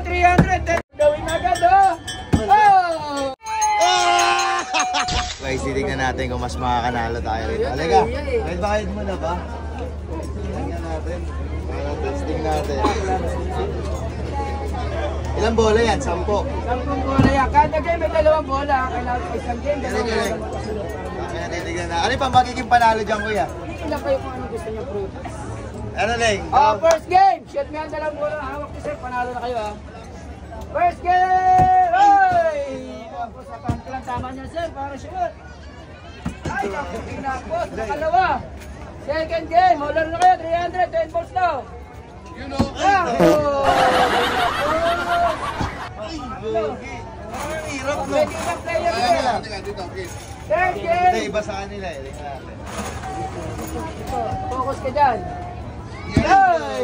300. Gawin agad, oh! Oh! Guys, titignan natin kung mas makakanalo tayo rito. Halika, may bayad mo na ba? Tingnan natin. Para testing natin. Ilang bola yan? 10. 10 bola yan. Kada game may 2 bola. Kailangan ko isang game. Kaya titignan na. Ano yung magiging panalo dyan, kuya? Hindi lang kayo kung ano gusto niyo prutas. Ano, Leng? First game. Shoot me ang 2 bola. Hawak ko sir. Panalo na kayo, ha. First game! Ay! Tapos sa kanto lang tama niya, sir. Para shoot. Ay, pinapos. Nakalawa. Second game. Holler na kayo. 300. 10 balls now. You know. Hirap mo. Pwede na player na. Third game. Hindi, iba sa kanila eh. Focus ka dyan. Ay!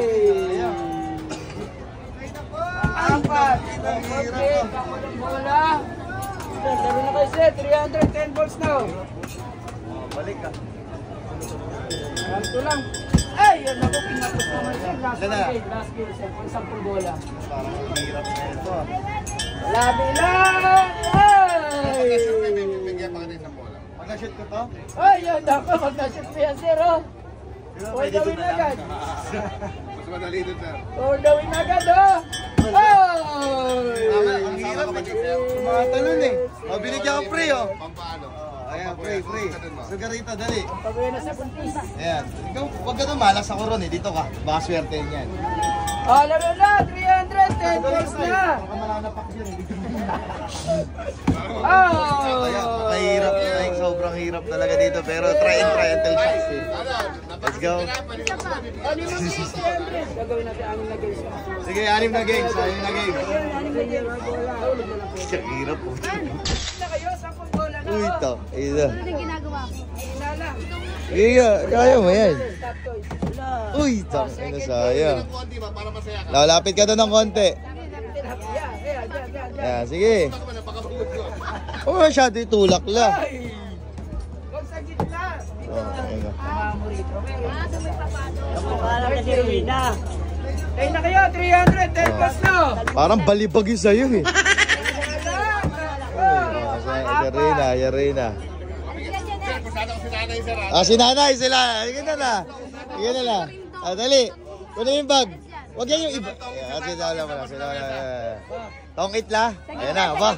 Apat. Okay, kakulang bola. Laro na kayo sir. 310 balls now. Balik ka. Ganto lang. Ay! Yan ako, pinapos naman sir. Last game sir. 10 bola. Parang hirap na ito. Labi lang! Ay! Pag-shoot ko to? Ay! Yan ako. Mag-shoot mo yan sir. Or the win agad. Mas madali dun, sir. Or the win agad, oh! Ang hirap eh. Tumatalon eh. Binigyan ka free, oh. Pampaano? Ayan, free. Sugarita, dali. Pagawin na sa puntis. Ayan. Ikaw, huwag ka tumalas ako ron eh. Dito ka. Baka swerte yan. Laro na! 310 balls na! Baka malanapak yun eh. Oh! Mahirap. Ay, sobrang hirap talaga dito. Pero try until shots eh. Let's go. Ano mo si 300? Gagawin natin 6 na games. Sige, 6 na games. 6 na games. 6 na games. Siya, hirap po. Na kayo, 10 bola na. Uy, ito. Ito. Ano yung ginagawa ko? Ilala. Kaya mo yan. Stop toys. Uy, tang ina sayang. Konti ba? Para masaya ka. Lalapit ka doon ng konti. Yan. Yan, sige. Napakabuhod ko. Huwag masyado itulak lang. Ay! Huwag sa gitna. Ayun. Tama mo rito. May papano. Parang kasi Rina. Kaya na kayo, 310 balls na. Parang balibag yun sa'yo eh. Yarina. Sir, pasada ko si nanay, sir. Si nanay sila. Sige na. Dali. Kunin yung bag. Huwag yan yung iba. Kasi dala mo na. Tong itla. Ayan na. Aba.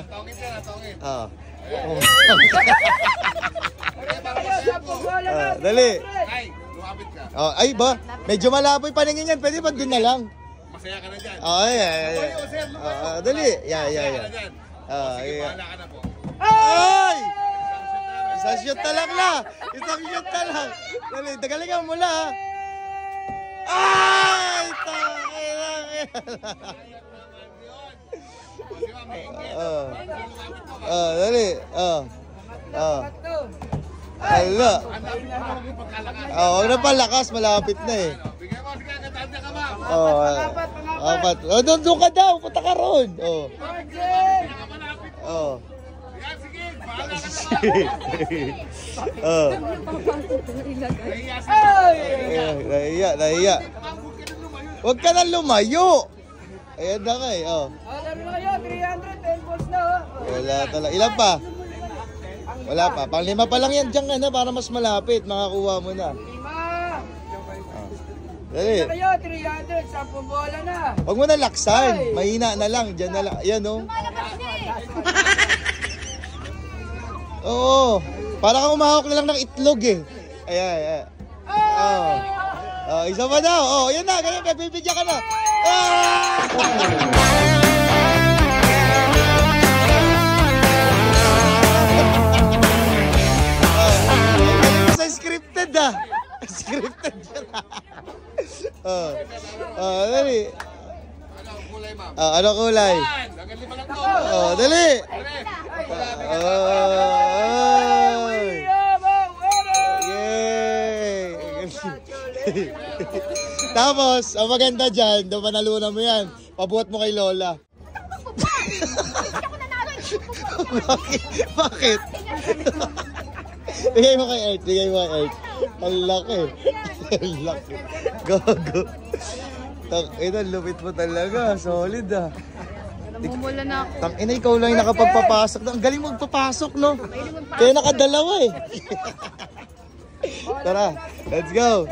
Tongit, sir. Tongit. Dali. Ay, lumapit ka. Ay ba? Medyo malabo yung paningin yan. Pwede ba doon na lang? Masaya ka na dyan. Dali. Yeah. Sige, bahala ka na po. Ay! Isang shoot na lang. Dali, dagalingan mo lang. Ay! Dali. Hala. Huwag na palakas, malapit na eh. Bigyan mo, sige, katanda ka ba? Apat. Doon ka daw, punta ka ron. Yan, sige, bahala ka na. Nahiya. Huwag ka na lumayo. Ayan na nga eh. Laro na kayo, 310 balls na. Wala talaga. Ilan pa? Wala pa. Pang 5 pa lang yan dyan na para mas malapit. Makakuha mo na. 5. Dali. Kaya kayo, 300, 10 bola na. Huwag mo na laksan. Mahina na lang. Diyan na lang. Ayan o. Oo. Para kang umahawak na lang ng itlog eh. Ayan. Isa pa daw. Ayan na. Ganyan. Bibigyan ka na. Scripted ah. Scripted yan. Dali. Anong kulay, ma'am? Ano kulay? Hanggang 5 lang to. Dali. Yay! Tapos, ang maganda dyan, doon panalunan mo yan. Pabuhat mo kay Lola. Bakit? Bigay mo kay Earth. Ang laki. Gago. Ito, lupit mo talaga. Solid ah. Namumula na ako. Tangina, ikaw lang yung nakapagpapasok. Ang galing magpapasok, no? Kaya nakadalawa eh. Tara, let's go.